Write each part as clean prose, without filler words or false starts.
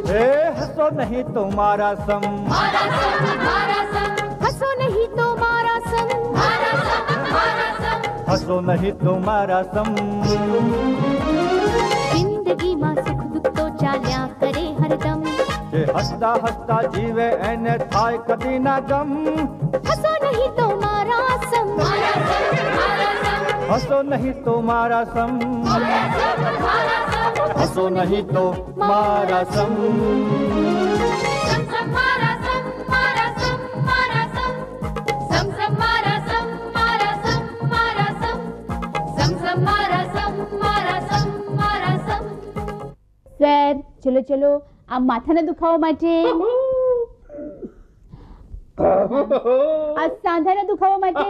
हंसो नहीं तो मारा सम, हंसो नहीं तो मारा सम, हंसो नहीं तो मारा सम। जिंदगी में सुख दुख तो चाल्या करे हरदम, हंसता हंसता जीवे एने थाय कदी ना गम। हंसो नहीं तो मारा सम, हंसो नहीं तो मारा सम, हंसो नहीं तो मारा सम। સર ચલો ચલો આ માથાના દુખાવા માટે, આ સાંધાના દુખાવા માટે,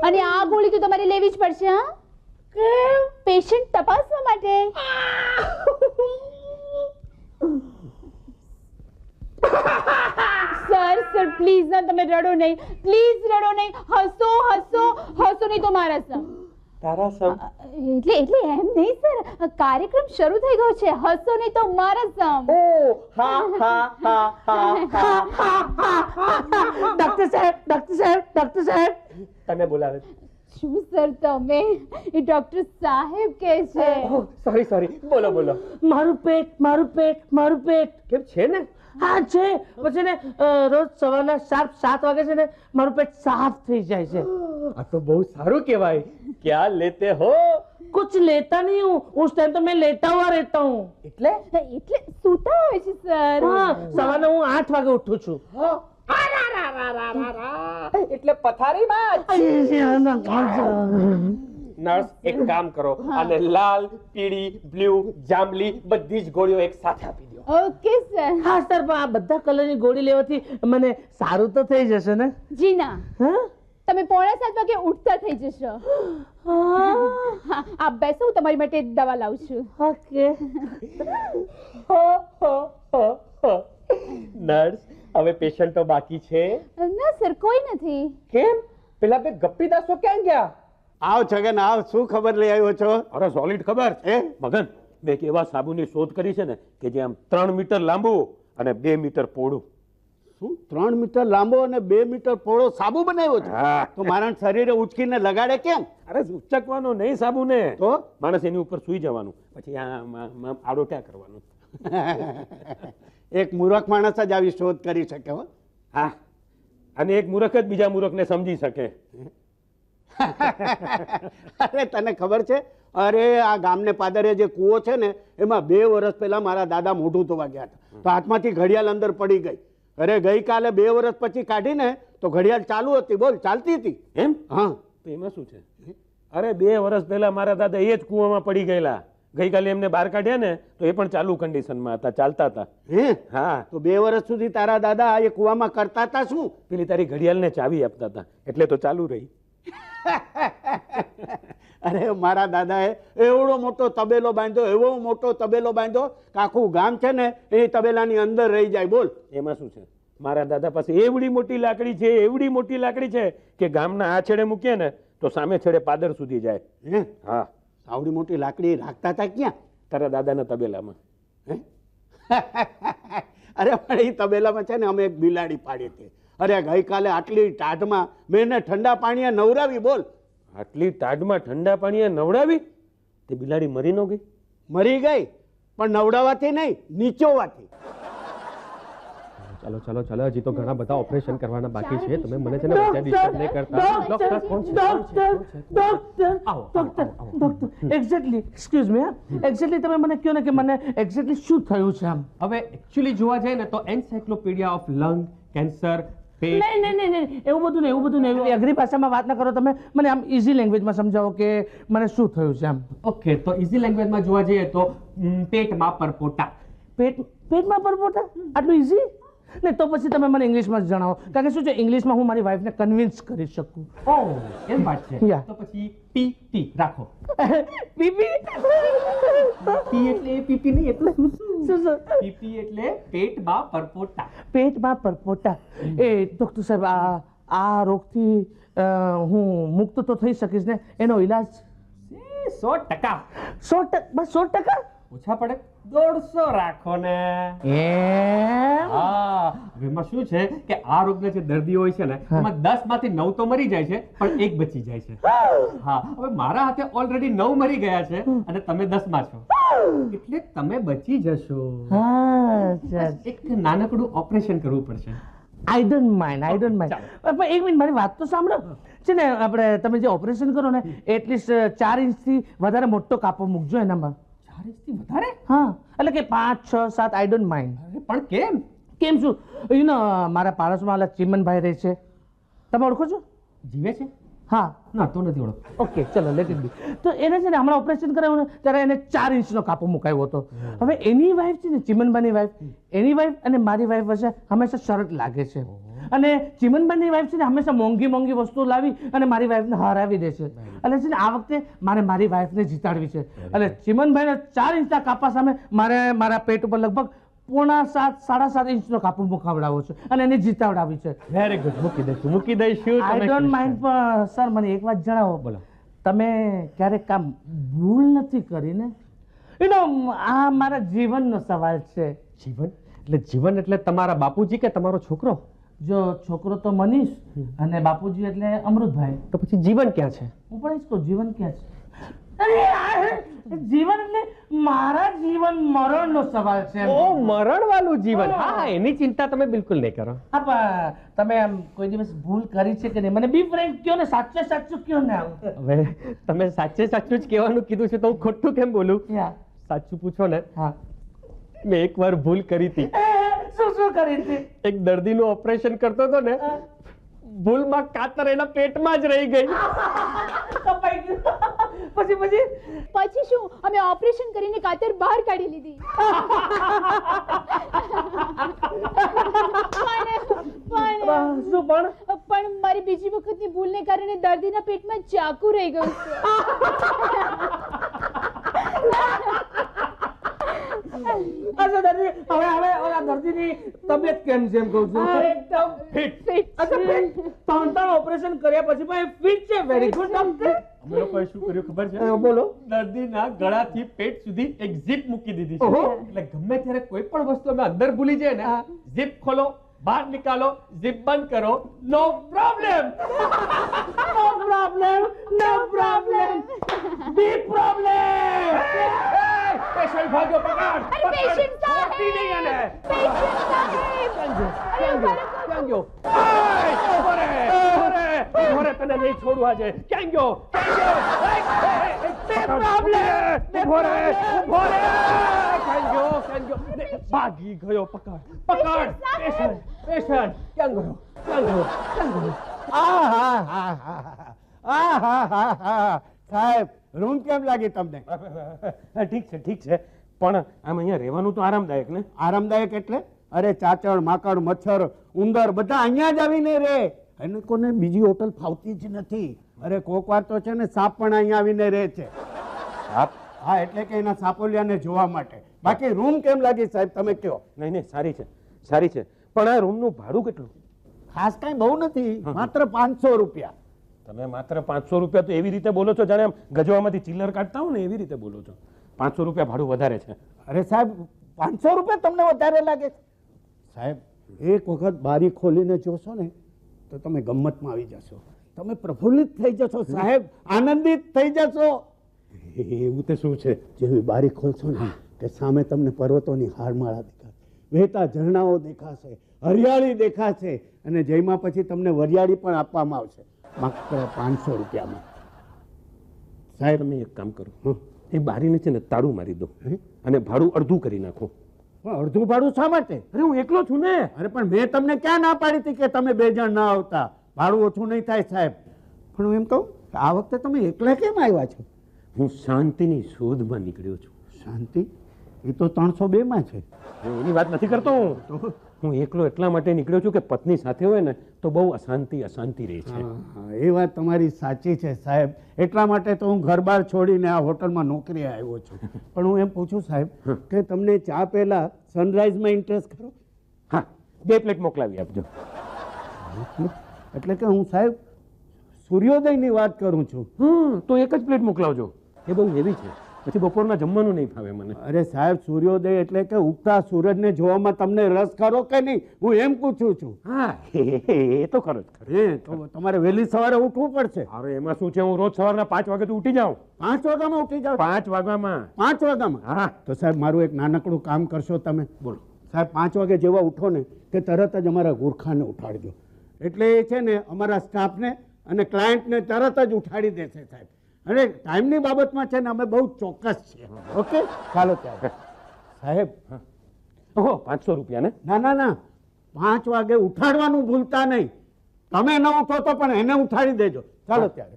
અને આ ગોળી તો તમારે લેવી જ પડશે. હા, પેશન્ટ તપાસવા માટે. સર સર પ્લીઝ ના, તમે રડો નહીં, પ્લીઝ રડો નહીં. હસો હસો હસો નહીં તો મારા સમ. તારા સમ એટલે એમ નહીં સર, કાર્યક્રમ શરૂ થઈ ગયો છે. હસો નહીં તો મારા સમ. ઓ હા હા હા હા હા. ડોક્ટર સાહેબ, ડોક્ટર સાહેબ, ડોક્ટર સાહેબ તને બોલાવે. શું સર તમે? એ ડોક્ટર સાહેબ કે છે. સોરી સોરી, બોલો બોલો. મારું પેટ, મારું પેટ, મારું પેટ કેમ છે ને? હા છે. પછી ને રોજ સવારના શાર્પ 7 વાગે છે ને મારું પેટ સાફ થઈ જાય છે. આ તો બહુ સારું કહેવાય. क्या लेते हो? कुछ लेता नहीं हूँ, उस टाइम तो मैं लेटा हुआ रहता हूँ. એટલે સૂતા હોય છે સર. હા, સવારે હું 8 વાગે ઉઠું છું. એટલે પથારીમાં. નર્સ એક કામ કરો, અને લાલ, પીળી, બ્લુ, જાંબલી બધી જ ગોળીઓ એક સાથે આપી દો. Okay sir. હા સર, પણ આ બધા કલરની ગોળી લેવાથી મને સારું તો થઈ જશે ને? જી ના. હા, તમે 6:45 વાગે ઉઠતા થઈ જશો. હા, આપ બેસો, હું તમારી માટે દવા લાવું છું. ઓકે. નર્સ, હવે પેશન્ટો બાકી છે? ના સર, કોઈ નથી. કેમ? પેલા બે ગપ્પી દાસો ક્યાં ગયા? આવ છગન આવ, શું ખબર લઈ આવ્યો છો? અરે સોલિડ ખબર છે મગન. મેં એક એવા સાબુની શોધ કરી છે ને કે જે આમ 3 મીટર લાંબુ અને 2 મીટર પહોળું. શું 3 મીટર લાંબો અને 2 મીટર પહોળો સાબુ બનાવ્યો છે? તો મારા શરીરે ઉચકીને લગાડે કેમ? અરે ઉચકવાનો નહીં સાબુને, તો માણસ એની ઉપર સૂઈ જવાનું, પછી આડોટ્યા કરવાનું. એક મૂર્ખ માણસ જ આવી શોધ કરી શકે. હો હા, અને એક મૂર્ખ જ બીજા મૂર્ખને સમજી શકે. અરે તને ખબર છે? અરે આ ગામને પાદરે જે કૂવો છે ને એમાં 2 વર્ષ પહેલા મારા દાદા મોઢું ધોવા ગયા હતા, તો હાથમાંથી ઘડિયાળ અંદર પડી ગઈ. અરે ગઈકાલે 2 વર્ષ પછી કાઢીને તો ઘડિયાળ ચાલુ હતી. બોલ, ચાલતી હતી. એમ? હા. તો એમાં શું છે? અરે 2 વર્ષ પહેલા મારા દાદા એ જ કૂવામાં પડી ગયેલા. ગઈકાલે એમને બહાર કાઢ્યા ને તો એ પણ ચાલુ કન્ડિશનમાં હતા, ચાલતા હતા. હે? હા. તો 2 વર્ષ સુધી તારા દાદા એ કૂવામાં કરતા હતા શું? પેલી તારી ઘડિયાળને ચાવી આપતા હતા, એટલે તો ચાલુ રહી. અરે મારા દાદાએ એવડો મોટો તબેલો બાંધ્યો, એવો મોટો તબેલો બાંધ્યો કે આખું ગામ છે ને એ તબેલાની અંદર રહી જાય. બોલ, એમાં શું છે? મારા દાદા પાસે એવડી મોટી લાકડી છે, એવડી મોટી લાકડી છે કે ગામના આ છેડે મૂકીએ ને તો સામે છેડે પાદર સુધી જાય. હે? હા. આવડી મોટી લાકડી રાખતા હતા ક્યાં? તારા દાદાના તબેલામાં. અરે પણ એ તબેલામાં છે ને અમે એક બિલાડી પાડી હતી. અરે ગઈકાલે આટલી ટાઢમાં મેં એને ઠંડા પાણીએ નવરાવી. બોલ, આટલી ટાઢમાં ઠંડા પાણીએ નવડાવી? તે બિલાડી મરી ન ગઈ? મરી ગઈ, પણ નવડાવવાથી નહીં, નીચોવાથી. ચાલો ચાલો ચાલો, હજી તો ઘણા બધા ઓપરેશન કરવાના બાકી છે. તમે મને છે ને વચ્ચે ડિસ્ટર્બ નહીં કરતા. ડોક્ટર કોણ છે? Doctor exactly, excuse me, exactly તમે મને કહો ને કે મને એક્ઝેક્ટલી શું થયું છે? આમ હવે એકચ્યુઅલી જોવા જાય ને તો એન્સાઇક્લોપીડિયા ઓફ લંગ કેન્સર. નહીં, એવું બધું નહીં. અઘરી ભાષામાં વાત ના કરો તમે, મને આમ ઇઝી લેંગ્વેજમાં સમજાવો કે મને શું થયું છે આમ. ઓકે, તો ઇઝી લેંગ્વેજમાં જોવા જઈએ તો પેટમાં પરપોટા. પેટમાં પરપોટા? આટલું ઇઝી? ને તો પછી તમે મને ઇંગ્લિશમાં જ જણાવો, કારણ કે શું છે, ઇંગ્લિશમાં હું મારી વાઈફને કન્વિન્સ કરી શકું. ઓહ, એમ વાત છે. તો પછી પીપી રાખો. પીપી? પી એટલે પીપી નહીં, એટલે શું? પીપી એટલે પેટમાં પરપોટા. પેટમાં પરપોટા. એ ડોક્ટર સાહેબ, આ રોગથી હું મુક્ત તો થઈ શકીશ ને? એનો ઈલાજ? 100%. 100%? ઓછા પડે 150 રાખો ને. એમ હા, હવે એમાં શું છે કે આ રોગના જે દર્દીઓ હોય છે ને એમાં 10 માંથી 9 તો મરી જાય છે પણ એક બચી જાય છે. હા, હવે મારા હાથે ઓલરેડી 9 મરી ગયા છે અને તમે 10 માં છો એટલે તમે બચી જશો. હા, એક નાનકડું ઓપરેશન કરવું પડશે. I don't mind. પણ એક મિનિટ મારી વાત તો સાંભળો. છે ને આપણે તમે જે ઓપરેશન કરો ને એટલીસ્ટ 4 ઇંચથી વધારે મોટો કાપો મૂકજો એનામાં. 4 ઇંચથી વધારે? હા, એટલે કે 5, 6, 7 આઈ ડોન્ટ માઇન્ડ. પણ કેમ? કેમ શું? યુ નો મારા પાડોશમાં ઓલા ચિમનભાઈ રહે છે, તમે ઓળખો છો? જીવે છે? હા. ના, તો નથી ઓળખતો. ઓકે, ચલો લેટ ઇટ બી. તો એને છે ને હમણાં ઓપરેશન કરાવ્યું ને ત્યારે એને 4 ઇંચનો કાપો મુકાયો હતો. હવે એની વાઈફ છે ને ચિમનભાઈની વાઈફ, એની વાઈફ અને મારી વાઈફ વચ્ચે હંમેશા શરત લાગે છે. અને ચિમનભાઈની વાઈફ છે ને હંમેશા મોંઘી મોંઘી વસ્તુઓ લાવી અને મારી વાઈફને હરાવી દે છે. એટલે છે ને આ વખતે મારે મારી વાઈફને જીતાડવી છે. એટલે ચિમનભાઈને 4 ઇંચના કાપા સામે મારે મારા પેટ ઉપર લગભગ 6.5, 7.5 ઇંચનો કાપો મુકાવડાવો છે અને એને જીતાવડાવી છે. વેરી ગુડ, મૂકી દઈશું. I don't mind. પણ સર મને એક વાત જણાવો. બોલો. તમે ક્યારેક કામ ભૂલ નથી કરી ને? યુ નો આ મારા જીવનનો સવાલ છે. જીવન એટલે તમારા બાપુજી કે તમારો છોકરો? જો છોકરો તો મનીષ અને બાપુજી એટલે અમૃતભાઈ. તો પછી જીવન ક્યાં છે? હું પણ જ કહું જીવન ક્યાં છે? અરે યાર, જીવન એટલે મારા જીવન મરણનો સવાલ છે. ઓ, મરણ વાળું જીવન. હા, એની ચિંતા તમે બિલકુલ નહીં કરો. હા, પણ તમે આમ કોઈ દિવસ ભૂલ કરી છે કે નહીં? મને બી ફ્રેન્ક કયો ને, સાચે સાચું કયો ને. હવે તમે સાચે સાચું જ કહેવાનું કીધું છે તો હું ખોટું કેમ બોલું? સાચું પૂછો ને. હા, મેં એકવાર ભૂલ કરી હતી. શું કરી હતી? એક દર્દીનું ઓપરેશન કરતો હતો ને, ભૂલમાં કાતર એના પેટમાં જ રહી ગઈ. કપાઈ ગયું. પછી શું અમે ઓપરેશન કરીને કાતર બહાર કાઢી લીધી. પણ મારી બીજી વખતની ભૂલને કારણે દર્દીના પેટમાં ચાકુ રહી ગયું અચ્છા દર્દી, હવે ઓલા દર્દીની તબિયત કેમ છે એમ કહું છું? એકદમ ફિટ. અચ્છા, ત્રણ ઓપરેશન કર્યા પછી પણ ફિટ છે. Very good doctor. અમે લોકોએ શું કર્યું ખબર છે? બોલો. દર્દીના ગળાથી પેટ સુધી એક ઝીપ મૂકી દીધી છે. એટલે ગમે ત્યારે કોઈ પણ વસ્તુ અમે અંદર ભૂલી જાય ને, ઝીપ ખોલો, બહાર નિકાલો, ઝીપ બંધ કરો, નો પ્રોબ્લેમ. નો પ્રોબ્લેમ. બી પ્રોબ્લેમ. પેશન્ટ ભાગ્યો, પકડ. પેશન્ટ સાહેબ! છોડતી નહીં એને. પેશન્ટ સાહેબ! ક્યાં ગયો? ઓરે, તને નહીં છોડવા છે. ક્યાં ગયો? ભાગી ગયો. પકડ. પેશન્ટ ક્યાં ગયો? સાહેબ, રૂમ કેમ લાગી તમને? ઠીક છે પણ આમ અહીંયા રહેવાનું તો આરામદાયક ને? આરામદાયક એટલે અરે ચાચડ, માકડ, મચ્છર, ઉંદર બધા અહીંયા જ આવીને રહે. એને કોને બીજી હોટલ ફાવતી જ નથી. અરે કોક વાર તો છે ને સાપ પણ અહીંયા આવીને રહે છે. સાપ? હા, એટલે કે એના સાપોલિયાને જોવા માટે. બાકી રૂમ કેમ લાગી સાહેબ તમે કહો? નહીં, સારી છે પણ આ રૂમનું ભાડું કેટલું? ખાસ કઈ બહુ નથી, માત્ર 500 રૂપિયા. તમે માત્ર 500 રૂપિયા તો એવી રીતે બોલો છો જાણે આમ ગજવામાંથી ચિલ્લર કાઢતા હો ને એવી રીતે બોલો છો. 500 રૂપિયા ભાડું વધારે છે. અરે સાહેબ, 500 રૂપિયા તમને વધારે લાગે? સાહેબ, એક વખત બારી ખોલીને જોશો ને તો તમે ગમ્મતમાં આવી જશો. તમે પ્રફુલ્લિત થઈ જશો સાહેબ, આનંદિત થઈ જશો. એવું તે શું છે? જેવી બારી ખોલશો ને કે સામે તમને પર્વતોની હારમાળા દેખાશે, વહેતા ઝરણાઓ દેખાશે, હરિયાળી દેખાશે અને જેમાં પછી તમને વરિયાળી પણ આપવામાં આવશે માત્ર 500 રૂપિયામાં. સાહેબ, તમે એક કામ કરો, એ બારીને છે ને તાળું મારી દો અને ભાડું અડધું કરી નાખો. પણ અડધું ભાડું શા માટે? અરે હું એકલો છું ને. અરે પણ મેં તમને ક્યાં ના પાડી હતી કે તમે 2 જણ ના આવતા? ભાડું ઓછું નહીં થાય સાહેબ. પણ હું એમ કહું, આ વખતે તમે એકલા કેમ આવ્યા છો? હું શાંતિની શોધમાં નીકળ્યો છું. શાંતિ? એ તો 302 માં છે. એની વાત નથી કરતો હું એકલો એટલા માટે નીકળ્યો છું કે પત્ની સાથે હોય ને તો બહુ અશાંતિ રહે છે. એ વાત તમારી સાચી છે સાહેબ. એટલા માટે તો હું ઘર-બાર છોડીને આ હોટલમાં નોકરી આવ્યો છું. પણ હું એમ પૂછું સાહેબ કે તમને ચા પહેલા સનરાઈઝમાં ઇન્ટરેસ્ટ ખરો? હા, 2 પ્લેટ મોકલાવી આપજો. એટલે કે હું સાહેબ સૂર્યોદયની વાત કરું છું. તો એક જ પ્લેટ મોકલાવજો. એ બહુ હેવી છે. પછી બપોરના જમવાનું નહીં ભાવે મને. અરે સાહેબ, સૂર્યોદય એટલે કે ઉગતા સૂરજને જોવામાં તમને રસ ખરો કે નહીં, હું એમ પૂછું છું. હા એ તો ખરો જ ખરો. તો તમારે વહેલી સવારે ઉઠવું પડશે. અરે એમાં શું છે, હું રોજ સવારના 5 વાગે તો ઉઠી જાઉં. 5 વાગ્યામાં ઉઠી જાઓ? 5 વાગ્યામાં. 5 વાગ્યામાં? હા. તો સાહેબ મારું એક નાનકડું કામ કરશો તમે? બોલો સાહેબ. 5 વાગે જેવા ઉઠો ને કે તરત જ અમારા ગુરખાને ઉઠાડજો. એટલે એ છે ને અમારા સ્ટાફને અને ક્લાયન્ટને તરત જ ઉઠાડી દેશે સાહેબ. અને ટાઈમની બાબતમાં છે ને અમે બહુ ચોક્કસ છીએ. ઓકે, ચાલો ત્યારે. સાહેબ, ઓહો 500 રૂપિયા ને? ના ના ના, 5 વાગે ઉઠાડવાનું ભૂલતા નહીં. તમે ન ઉઠો તો પણ એને ઉઠાડી દેજો. ચાલો ત્યારે.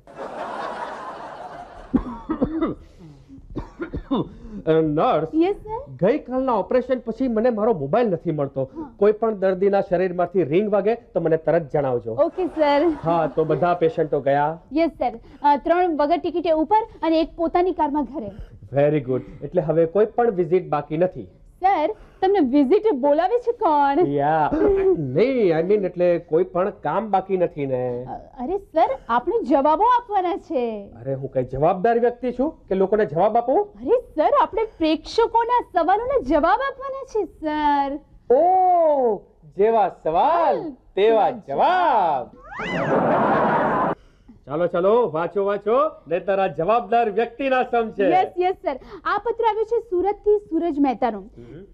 Nurse, yes sir. ગઈકાલના ઓપરેશન પછી મને મારો મોબાઈલ નથી મળતો. કોઈ પણ દર્દીના શરીરમાંથી રિંગ વાગે તો મને તરત જણાવજો. Okay sir. હા, તો બધા પેશન્ટો ગયા? Yes sir. 3 વગર ટિકિટે ઉપર અને એક પોતાની કારમાં ઘરે. Very good. એટલે હવે કોઈ પણ વિઝિટ બાકી નથી. સર, તમને વિઝિટ બોલાવે છે કોણ? યા નહીં, આઈ મીન એટલે કોઈ પણ કામ બાકી નથી ને? અરે સર, આપણે જવાબો આપવાના છે. અરે હું કઈ જવાબદાર વ્યક્તિ છું કે લોકોને જવાબ આપું? અરે સર, આપણે પ્રેક્ષકોના સવાલોના જવાબ આપવાના છે સર. ઓ, જેવા સવાલ તેવા જવાબ. ચાલો ચાલો, વાંચો વાંચો, નહીતર આ જવાબદાર વ્યક્તિના સમ છે. Yes yes sir. આ પત્ર આવ્યો છે સુરતથી સૂરજ મહેતાનો.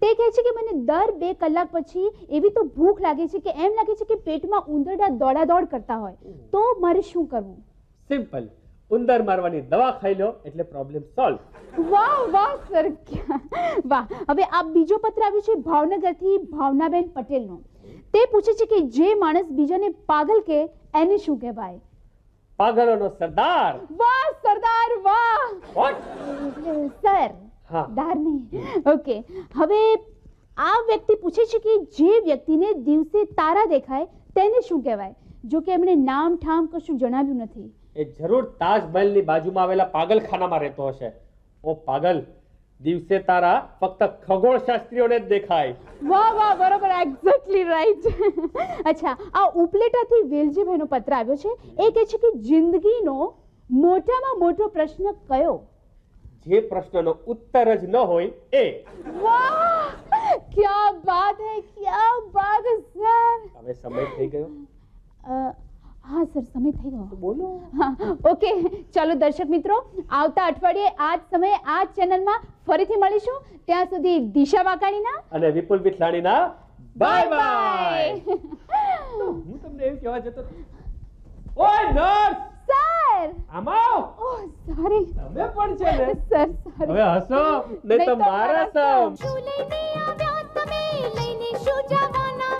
તે કહે છે કે મને દર 2 કલાક પછી એવી તો ભૂખ લાગે છે કે એમ લાગે છે કે પેટમાં ઉંદરડા દોડાદોડ કરતા હોય. તો મારે શું કરવું? સિમ્પલ, ઉંદર મારવાની દવા ખાઈ લો એટલે પ્રોબ્લેમ સોલ્વ. વાહ વાહ સર, વાહ. હવે આ બીજો પત્ર આવ્યો છે ભાવનગરથી ભાવનાબેન પટેલનો. તે પૂછે છે કે જે માણસ બીજાને પાગલ કહે એને શું કહેવાય? પાગલોનો સરદાર. વાહ સરદાર, વાહ. What? સર, હા. દાર નહીં. ઓકે, હવે આ વ્યક્તિ પૂછે છે કે જે વ્યક્તિને દિવસે તારા દેખાય તેને શું કહેવાય? જો કે એમણે નામ ઠામ કશું જણાવ્યું નથી. એ જરૂર તાજમહેલની બાજુમાં આવેલા પાગલખાનામાં રહેતો હશે. ઓ પાગલ, દિવસે તારા ફક્ત ખગોળશાસ્ત્રીઓને જ દેખાય. વાહ વાહ, બરોબર, એક્ઝેક્ટલી રાઈટ. અચ્છા, આ ઉપલેટાથી વેલજીભાઈનો પત્ર આવ્યો છે. એ કહે છે કે જિંદગીનો મોટામાં મોટો પ્રશ્ન કયો? જે પ્રશ્નનો ઉત્તર જ ન હોય એ. વાહ, ક્યા બાત હે, ક્યા બાત હે સર. હવે સમય થઈ ગયો. હા સર, સમય થઈ ગયો. બોલો. હા, ઓકે. ચાલો દર્શક મિત્રો, આવતા અઠવાડિયે આ જ સમયે આ જ ચેનલમાં ફરીથી મળીશું. ત્યાં સુધી દિશા વાકાણીના અને વિપુલ વિઠલાણીના બાય બાય. બાય. હું તમને એવું કહેવા જતો હતો. ઓય નર્સ, સર. આમ આવો. ઓહ સોરી. તમે પણ છે ને? Sir sorry. હવે હસો નહીં તો મારા સમ. શું લઈને આવ્યા તમે? લઈને શું જવાના?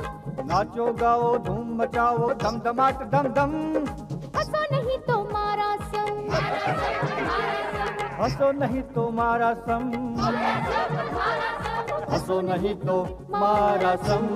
નાચો ગાઓ ધૂમ મચાવો ધમધમાટ ધમધમ. હસો નહીં તો મારા સંગ. હસો નહીં તો મારા સમ. હસો નહીં તો મારા સમ.